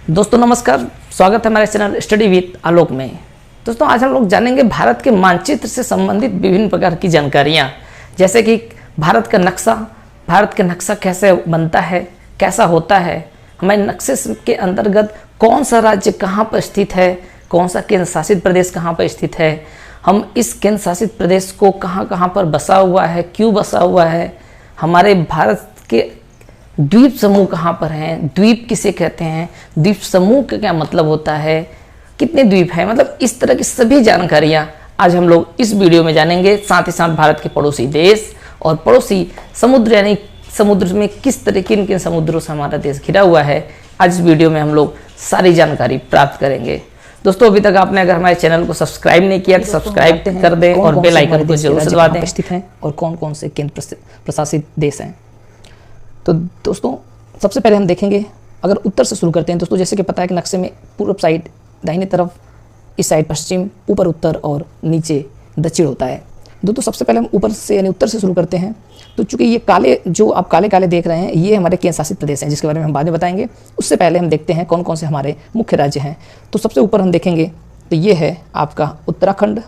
दोस्तों नमस्कार, स्वागत है हमारे चैनल स्टडी विद आलोक में। दोस्तों आज हम लोग जानेंगे भारत के मानचित्र से संबंधित विभिन्न प्रकार की जानकारियाँ, जैसे कि भारत का नक्शा कैसे बनता है, कैसा होता है, हमारे नक्शे के अंतर्गत कौन सा राज्य कहाँ पर स्थित है, कौन सा केंद्र शासित प्रदेश कहाँ पर स्थित है, हम इस केंद्र शासित प्रदेश को कहाँ कहाँ पर बसा हुआ है, क्यों बसा हुआ है, हमारे भारत के द्वीप समूह कहाँ पर हैं, द्वीप किसे कहते हैं, द्वीप समूह का क्या मतलब होता है, कितने द्वीप हैं, मतलब इस तरह की सभी जानकारियाँ आज हम लोग इस वीडियो में जानेंगे। साथ ही साथ भारत के पड़ोसी देश और पड़ोसी समुद्र यानी समुद्र में किस तरह किन समुद्रों से हमारा देश घिरा हुआ है, आज इस वीडियो में हम लोग सारी जानकारी प्राप्त करेंगे। दोस्तों अभी तक आपने अगर हमारे चैनल को सब्सक्राइब नहीं किया तो सब्सक्राइब कर दें और बेल आइकन को जरूर दबा दें। स्थित हैं और कौन कौन से केंद्र प्रशासित देश हैं। तो दोस्तों सबसे पहले हम देखेंगे, अगर उत्तर से शुरू करते हैं दोस्तों, जैसे कि पता है कि नक्शे में पूर्व साइड दाहिने तरफ, इस साइड पश्चिम, ऊपर उत्तर और नीचे दक्षिण होता है। दोस्तों सबसे पहले हम ऊपर से यानी उत्तर से शुरू करते हैं। तो चूंकि ये काले जो आप काले काले देख रहे हैं ये हमारे केंद्र शासित प्रदेश हैं, जिसके बारे में हम बाद में बताएंगे। उससे पहले हम देखते हैं कौन कौन से हमारे मुख्य राज्य हैं। तो सबसे ऊपर हम देखेंगे तो ये है आपका उत्तराखंड।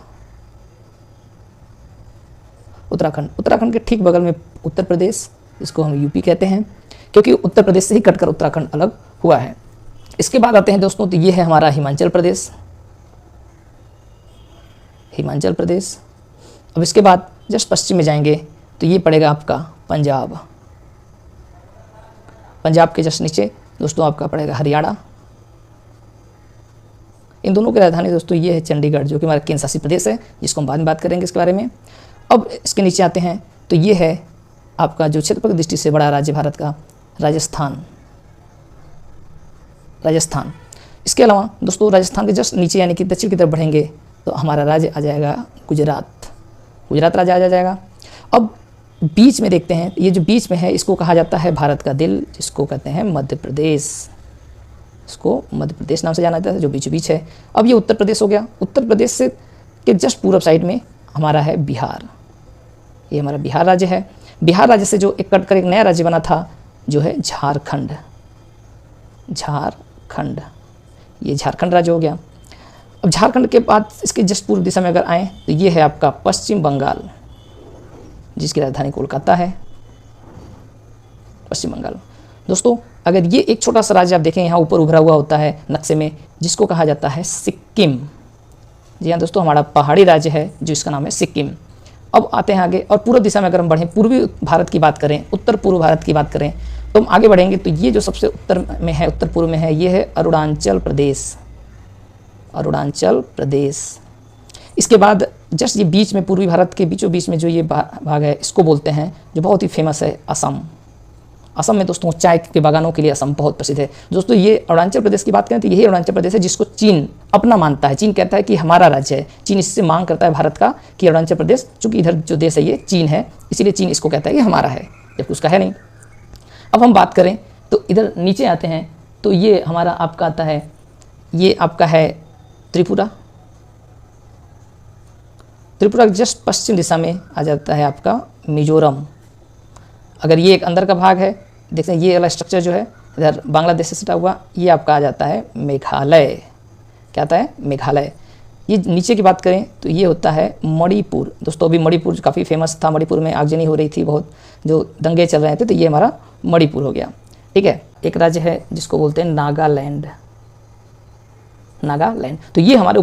उत्तराखंड के ठीक बगल में उत्तर प्रदेश, इसको हम यूपी कहते हैं क्योंकि उत्तर प्रदेश से ही कटकर उत्तराखंड अलग हुआ है। इसके बाद आते हैं दोस्तों, तो ये है हमारा हिमाचल प्रदेश। अब इसके बाद जस्ट पश्चिम में जाएंगे तो ये पड़ेगा आपका पंजाब के जस्ट नीचे दोस्तों आपका पड़ेगा हरियाणा। इन दोनों की राजधानी दोस्तों ये है चंडीगढ़, जो कि हमारा केंद्र शासित प्रदेश है, जिसको हम बाद में बात करेंगे इसके बारे में। अब इसके नीचे आते हैं तो ये है आपका जो क्षेत्रफल की दृष्टि से बड़ा राज्य भारत का राजस्थान। इसके अलावा दोस्तों राजस्थान के जस्ट नीचे यानी कि दक्षिण की तरफ बढ़ेंगे तो हमारा राज्य आ जाएगा गुजरात राज्य आ जाएगा। अब बीच में देखते हैं, ये जो बीच में है इसको कहा जाता है भारत का दिल, जिसको कहते हैं मध्य प्रदेश। इसको मध्य प्रदेश नाम से जाना जाता है, जो बीचों बीच है। अब ये उत्तर प्रदेश हो गया। उत्तर प्रदेश से के जस्ट पूर्व साइड में हमारा है बिहार। ये हमारा बिहार राज्य है। बिहार राज्य से जो एक कटकर एक नया राज्य बना था जो है झारखंड। ये झारखंड राज्य हो गया। अब झारखंड के बाद इसके जस्ट पूर्व दिशा में अगर आएँ तो ये है आपका पश्चिम बंगाल, जिसकी राजधानी कोलकाता है। पश्चिम बंगाल दोस्तों, अगर ये एक छोटा सा राज्य आप देखें यहाँ ऊपर उभरा हुआ होता है नक्शे में, जिसको कहा जाता है सिक्किम। जी हाँ दोस्तों, हमारा पहाड़ी राज्य है जो इसका नाम है सिक्किम। अब आते हैं आगे और पूर्व दिशा में अगर हम बढ़ें, पूर्वी भारत की बात करें, उत्तर पूर्व भारत की बात करें, तो हम आगे बढ़ेंगे तो ये जो सबसे उत्तर में है, उत्तर पूर्व में है, ये है अरुणाचल प्रदेश। इसके बाद जस्ट ये बीच में पूर्वी भारत के बीचों बीच में जो ये भाग है, इसको बोलते हैं, जो बहुत ही फेमस है, असम में दोस्तों चाय के बागानों के लिए असम बहुत प्रसिद्ध है। दोस्तों ये अरुणाचल प्रदेश की बात करें तो यही अरुणाचल प्रदेश है जिसको चीन अपना मानता है। चीन कहता है कि हमारा राज्य है। चीन इससे मांग करता है भारत का कि अरुणाचल प्रदेश, चूंकि इधर जो देश है ये चीन है, इसीलिए चीन इसको कहता है कि हमारा है, जबकि उसका है नहीं। अब हम बात करें तो इधर नीचे आते हैं तो ये हमारा आपका आता है, ये आपका है त्रिपुरा जस्ट पश्चिम दिशा में आ जाता है आपका मिजोरम। अगर ये एक अंदर का भाग है, देखते हैं ये वाला स्ट्रक्चर जो है इधर बांग्लादेश से सटा हुआ, ये आपका आ जाता है मेघालय। क्या आता है? मेघालय। ये नीचे की बात करें तो ये होता है मणिपुर। दोस्तों अभी मणिपुर काफ़ी फेमस था, मणिपुर में आगजनी हो रही थी, बहुत जो दंगे चल रहे थे, तो ये हमारा मणिपुर हो गया। ठीक है, एक राज्य है जिसको बोलते हैं नागालैंड। तो ये हमारे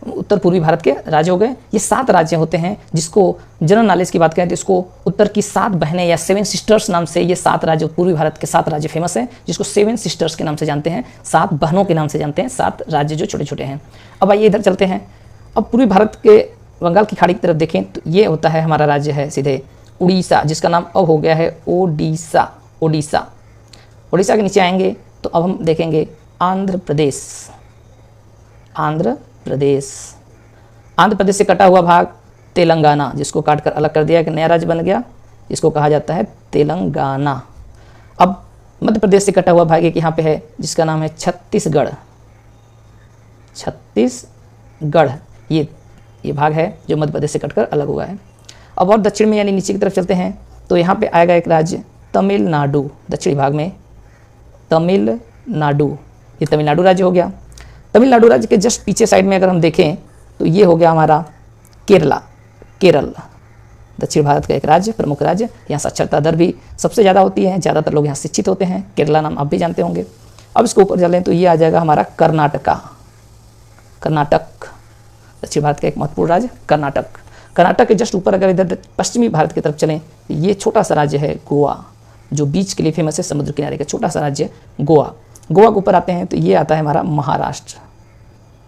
उत्तर पूर्वी भारत के राज्य हो गए। ये 7 राज्य होते हैं, जिसको जनरल नॉलेज की बात करें तो इसको उत्तर की 7 बहनें या 7 सिस्टर्स नाम से ये 7 राज्य, पूर्वी भारत के 7 राज्य फेमस हैं, जिसको 7 सिस्टर्स के नाम से जानते हैं, 7 बहनों के नाम से जानते हैं, 7 राज्य जो छोटे छोटे हैं। अब आइए इधर चलते हैं। अब पूर्वी भारत के बंगाल की खाड़ी की तरफ देखें तो ये होता है हमारा राज्य है सीधे उड़ीसा, जिसका नाम अब हो गया है ओडिशा। उड़ीसा के नीचे आएंगे तो अब हम देखेंगे आंध्र प्रदेश से कटा हुआ भाग तेलंगाना, जिसको काटकर अलग कर दिया, एक नया राज्य बन गया, जिसको कहा जाता है तेलंगाना। अब मध्य प्रदेश से कटा हुआ भाग एक यहाँ पे है, जिसका नाम है छत्तीसगढ़। ये भाग है जो मध्य प्रदेश से कटकर अलग हुआ है। अब और दक्षिण में यानी नीचे की तरफ चलते हैं तो यहाँ पे आएगा एक राज्य तमिलनाडु। दक्षिणी भाग में तमिलनाडु, ये तमिलनाडु राज्य हो गया। तमिलनाडु राज्य के जस्ट पीछे साइड में अगर हम देखें तो ये हो गया हमारा केरल, दक्षिण भारत का एक राज्य, प्रमुख राज्य। यहाँ साक्षरता दर भी सबसे ज़्यादा होती है, ज़्यादातर लोग यहाँ शिक्षित होते हैं। केरला नाम आप भी जानते होंगे। अब इसको ऊपर चलें तो ये आ जाएगा हमारा कर्नाटक, दक्षिण भारत का एक महत्वपूर्ण राज्य कर्नाटक के जस्ट ऊपर अगर इधर पश्चिमी भारत की तरफ चलें तो ये छोटा सा राज्य है गोवा, जो बीच के लिए फेमस है, समुद्र किनारे का छोटा सा राज्य गोवा के ऊपर आते हैं तो ये आता है हमारा महाराष्ट्र।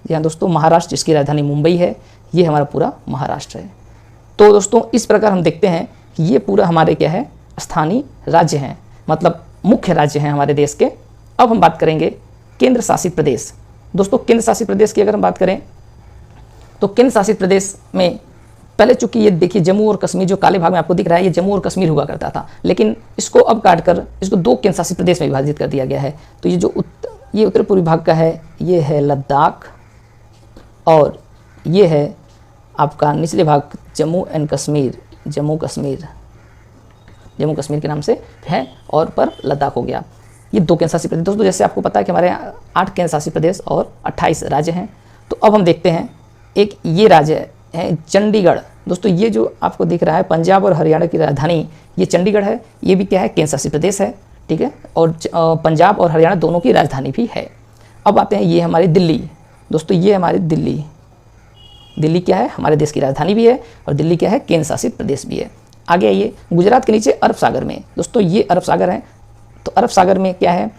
जी हाँ दोस्तों, महाराष्ट्र जिसकी राजधानी मुंबई है, ये हमारा पूरा महाराष्ट्र है। तो दोस्तों इस प्रकार हम देखते हैं कि ये पूरा हमारे क्या है, स्थानीय राज्य हैं, मतलब मुख्य राज्य हैं हमारे देश के। अब हम बात करेंगे केंद्र शासित प्रदेश। दोस्तों केंद्र शासित प्रदेश की अगर हम बात करें तो केंद्र शासित प्रदेश में पहले चूंकि ये देखिए जम्मू और कश्मीर जो काले भाग में आपको दिख रहा है, ये जम्मू और कश्मीर हुआ करता था, लेकिन इसको अब काटकर इसको 2 केंद्र शासित प्रदेश में विभाजित कर दिया गया है। तो ये जो ये उत्तर पूर्वी भाग का है, ये है लद्दाख, और ये है आपका निचले भाग जम्मू कश्मीर के नाम से है, और पर लद्दाख हो गया। ये 2 केंद्र शासित प्रदेश। दोस्तों जैसे आपको पता है कि हमारे यहाँ 8 केंद्र शासित प्रदेश और 28 राज्य हैं। तो अब हम देखते हैं एक ये राज्य है चंडीगढ़। दोस्तों ये जो आपको दिख रहा है पंजाब और हरियाणा की राजधानी ये चंडीगढ़ है, ये भी क्या है, केंद्र शासित प्रदेश है, ठीक है, और पंजाब और हरियाणा दोनों की राजधानी भी है। अब आते हैं ये हमारी दिल्ली। दोस्तों ये हमारी दिल्ली क्या है, हमारे देश की राजधानी भी है, और दिल्ली क्या है, केंद्र शासित प्रदेश भी है। आगे आइए गुजरात के नीचे अरब सागर में। दोस्तों ये अरब सागर है, तो अरब सागर में क्या है,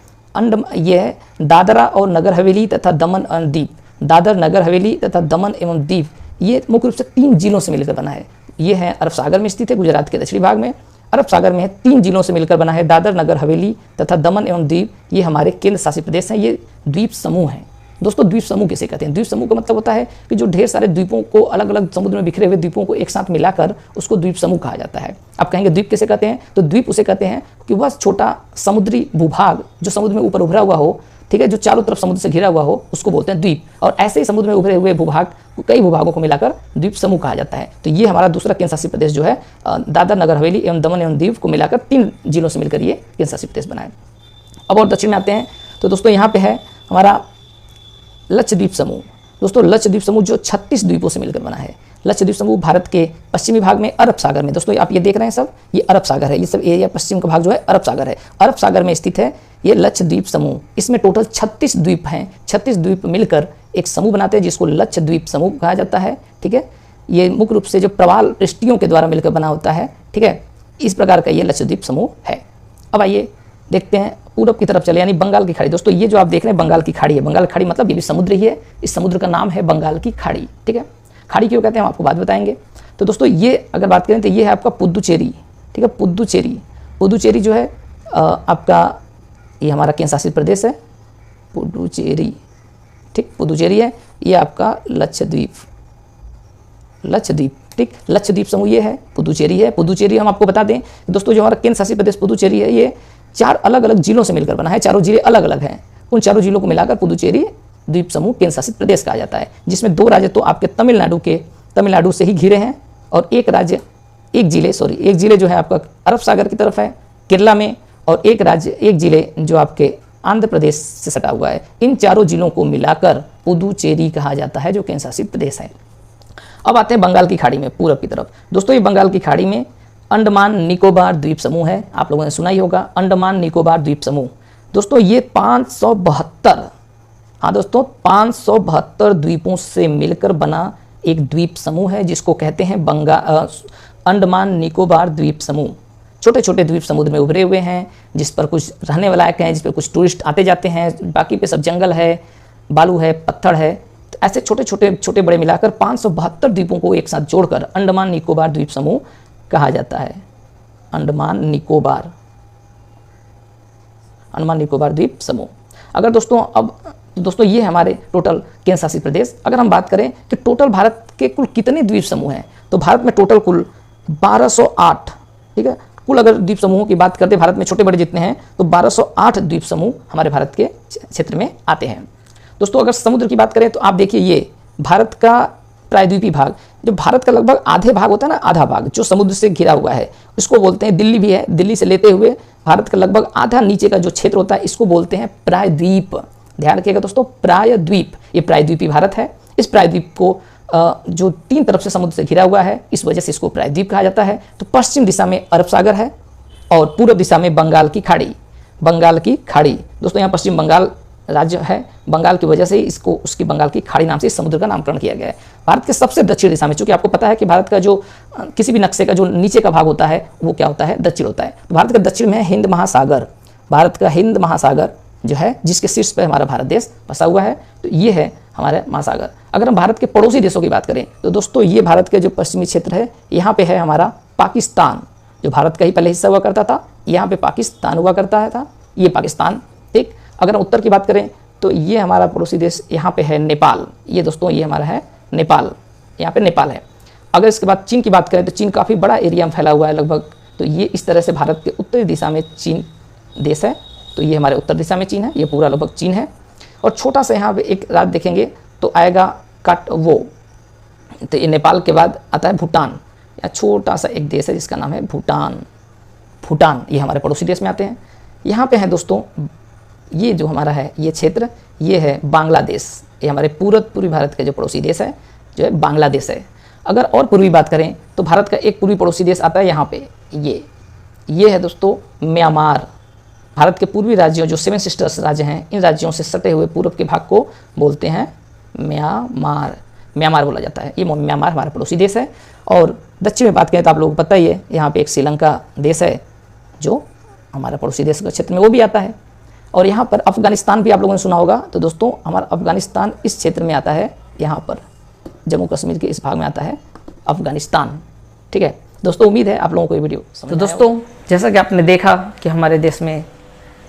ये है दादरा और नगर हवेली तथा दमन और दीव। दादर, नगर हवेली तथा दमन एवं दीव ये मुख्य रूप से 3 जिलों से मिलकर बना है। ये है अरब सागर में स्थित है, गुजरात के दक्षिणी भाग में अरब सागर में है, 3 जिलों से मिलकर बना है, दादर, नगर हवेली तथा दमन एवं दीव। ये हमारे केंद्र शासित प्रदेश हैं, ये द्वीप समूह हैं। दोस्तों द्वीप समूह किसे कहते हैं? द्वीप समूह का मतलब होता है कि जो ढेर सारे द्वीपों को, अलग अलग समुद्र में बिखरे हुए द्वीपों को एक साथ मिलाकर उसको द्वीप समूह कहा जाता है। आप कहेंगे द्वीप किसे कहते हैं? तो द्वीप उसे कहते हैं कि वह छोटा समुद्री भूभाग जो समुद्र में ऊपर उभरा हुआ हो, ठीक है, जो चारों तरफ समुद्र से घिरा हुआ हो, उसको बोलते हैं द्वीप। और ऐसे ही समुद्र में उभरे हुए भूभाग, कई भूभागों को मिलाकर द्वीप समूह कहा जाता है। तो ये हमारा दूसरा केंद्र शासित प्रदेश जो है दादर, नगर हवेली एवं दमन एवं दीव को मिलाकर 3 जिलों से मिलकर ये केंद्र शासित प्रदेश बना है। अब और दक्षिण में आते हैं तो दोस्तों यहाँ पे है हमारा लक्षद्वीप समूह। दोस्तों लक्षद्वीप समूह जो 36 द्वीपों से मिलकर बना है। लक्षद्वीप समूह भारत के पश्चिमी भाग में अरब सागर में, दोस्तों आप ये देख रहे हैं सब, ये अरब सागर है, ये सब एरिया पश्चिम का भाग जो है अरब सागर है, अरब सागर में स्थित है ये लक्षद्वीप समूह। इसमें टोटल 36 द्वीप हैं, 36 द्वीप मिलकर एक समूह बनाते हैं जिसको लक्षद्वीप समूह कहा जाता है, ठीक है। ये मुख्य रूप से जो प्रवाल पृष्ठियों के द्वारा मिलकर बना होता है, ठीक है, इस प्रकार का ये लक्षद्वीप समूह है। अब आइए देखते हैं पूरब की तरफ चले, यानी बंगाल की खाड़ी। दोस्तों ये जो आप देख रहे हैं बंगाल की खाड़ी है, बंगाल की खाड़ी मतलब ये भी समुद्र ही है, इस समुद्र का नाम है बंगाल की खाड़ी, ठीक है। खाड़ी क्यों कहते हैं हम आपको बात बताएंगे। तो दोस्तों ये अगर बात करें तो ये है आपका पुदुचेरी, ठीक है, पुदुचेरी जो है आपका ये हमारा केंद्र शासित प्रदेश है पुदुचेरी, ठीक, पुदुचेरी है। ये आपका लक्षद्वीप, ठीक, लक्षद्वीप समूह ये है, पुदुचेरी है। पुदुचेरी हम आपको बता दें दोस्तों जो हमारा केंद्र शासित प्रदेश पुदुचेरी है, ये 4 अलग अलग जिलों से मिलकर बना है, चारों जिले अलग अलग हैं, उन चारों जिलों को मिलाकर पुदुचेरी द्वीप समूह केंद्र शासित प्रदेश कहा जाता है, जिसमें 2 राज्य तो आपके तमिलनाडु से ही घिरे हैं, और एक जिले जो है आपका अरब सागर की तरफ है केरला में, और एक जिले जो आपके आंध्र प्रदेश से सटा हुआ है। इन चारों जिलों को मिलाकर पुदुचेरी कहा जाता है जो केंद्र शासित प्रदेश है। अब आते हैं बंगाल की खाड़ी में पूरब की तरफ। दोस्तों ये बंगाल की खाड़ी में अंडमान निकोबार द्वीप समूह है, आप लोगों ने सुना ही होगा अंडमान निकोबार द्वीप समूह। दोस्तों ये 572, हाँ दोस्तों 572 द्वीपों से मिलकर बना एक द्वीप समूह है जिसको कहते हैं अंडमान निकोबार द्वीप समूह। छोटे छोटे द्वीप समुद्र में उभरे हुए हैं, जिस पर कुछ रहने वाला है, जिस पर कुछ टूरिस्ट आते जाते हैं, बाकी पे सब जंगल है, बालू है, पत्थर है। तो ऐसे छोटे बड़े मिलाकर 572 द्वीपों को एक साथ जोड़कर अंडमान निकोबार द्वीप समूह कहा जाता है। अंडमान निकोबार द्वीप समूह। अगर दोस्तों ये हमारे टोटल केंद्र शासित प्रदेश। अगर हम बात करें कि टोटल भारत के कुल कितने द्वीप समूह हैं, तो भारत में टोटल कुल 1208, ठीक है। कुल अगर द्वीप समूहों की बात करते हैं भारत में छोटे बड़े जितने हैं, तो 1208 द्वीप समूह हमारे भारत के क्षेत्र में आते हैं। दोस्तों अगर समुद्र की बात करें तो आप देखिए ये भारत का प्रायद्वीपीय भाग, जो भारत का लगभग आधे भाग होता है ना, आधा भाग जो समुद्र से घिरा हुआ है, इसको बोलते हैं, दिल्ली भी है, दिल्ली से लेते हुए भारत का लगभग आधा नीचे का जो क्षेत्र होता है इसको बोलते हैं प्रायद्वीप। ध्यान रखिएगा दोस्तों, प्रायद्वीप, ये प्रायद्वीपी भारत है। इस प्रायद्वीप को जो 3 तरफ से समुद्र से घिरा हुआ है, इस वजह से इसको प्रायद्वीप कहा जाता है। तो पश्चिम दिशा में अरब सागर है और पूर्व दिशा में बंगाल की खाड़ी, बंगाल की खाड़ी। दोस्तों यहाँ पश्चिम बंगाल राज्य है, बंगाल की वजह से इसको उसकी बंगाल की खाड़ी नाम से इस समुद्र का नामकरण किया गया है। भारत के सबसे दक्षिण दिशा में, चूंकि आपको पता है कि भारत का जो किसी भी नक्शे का जो नीचे का भाग होता है वो क्या होता है, दक्षिण होता है। तो भारत का दक्षिण में है हिंद महासागर, भारत का हिंद महासागर जो है, जिसके शीर्ष पर हमारा भारत देश बसा हुआ है। तो ये है हमारा महासागर। अगर हम भारत के पड़ोसी देशों की बात करें तो दोस्तों ये भारत के जो पश्चिमी क्षेत्र है, यहाँ पे है हमारा पाकिस्तान, जो भारत का ही पहले हिस्सा हुआ करता था। यहाँ पे पाकिस्तान हुआ करता था, ये पाकिस्तान, ठीक। अगर हम उत्तर की बात करें तो ये हमारा पड़ोसी देश यहाँ पे है नेपाल, ये दोस्तों ये हमारा है नेपाल, यहाँ पे नेपाल है। अगर इसके बाद चीन की बात करें तो चीन काफ़ी बड़ा एरिया में फैला हुआ है लगभग। तो ये इस तरह से भारत के उत्तरी दिशा में चीन देश है। तो ये हमारे उत्तर दिशा में चीन है, ये पूरा लगभग चीन है। और छोटा सा यहाँ पे एक राज्य देखेंगे तो आएगा काटवो, तो ये नेपाल के बाद आता है भूटान। यहाँ छोटा सा एक देश है जिसका नाम है भूटान, भूटान ये हमारे पड़ोसी देश में आते हैं। यहाँ पे है दोस्तों ये जो हमारा है ये क्षेत्र, ये है बांग्लादेश, ये हमारे पूर्वी भारत के जो पड़ोसी देश है जो है बांग्लादेश है। अगर और पूर्वी बात करें तो भारत का एक पूर्वी पड़ोसी देश आता है यहाँ पे, ये है दोस्तों म्यांमार। भारत के पूर्वी राज्यों जो 7 सिस्टर्स राज्य हैं, इन राज्यों से सटे हुए पूर्व के भाग को बोलते हैं म्यांमार, म्यांमार बोला जाता है। ये म्यांमार हमारा पड़ोसी देश है। और दक्षिण में बात करें तो आप लोगों को पता ही है, यहाँ पे एक श्रीलंका देश है जो हमारा पड़ोसी देश के क्षेत्र में वो भी आता है। और यहाँ पर अफगानिस्तान भी आप लोगों ने सुना होगा। तो दोस्तों हमारा अफगानिस्तान इस क्षेत्र में आता है, यहाँ पर जम्मू कश्मीर के इस भाग में आता है अफगानिस्तान, ठीक है दोस्तों। उम्मीद है आप लोगों को ये वीडियो समझ तो दोस्तों जैसा कि आपने देखा कि हमारे देश में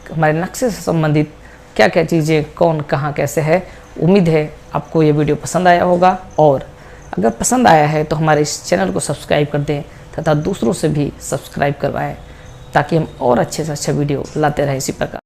हमारे नक्शे से संबंधित क्या क्या चीज़ें कौन कहाँ कैसे है। उम्मीद है आपको ये वीडियो पसंद आया होगा, और अगर पसंद आया है तो हमारे इस चैनल को सब्सक्राइब कर दें तथा दूसरों से भी सब्सक्राइब करवाएं, ताकि हम और अच्छे से अच्छा वीडियो लाते रहें इसी प्रकार।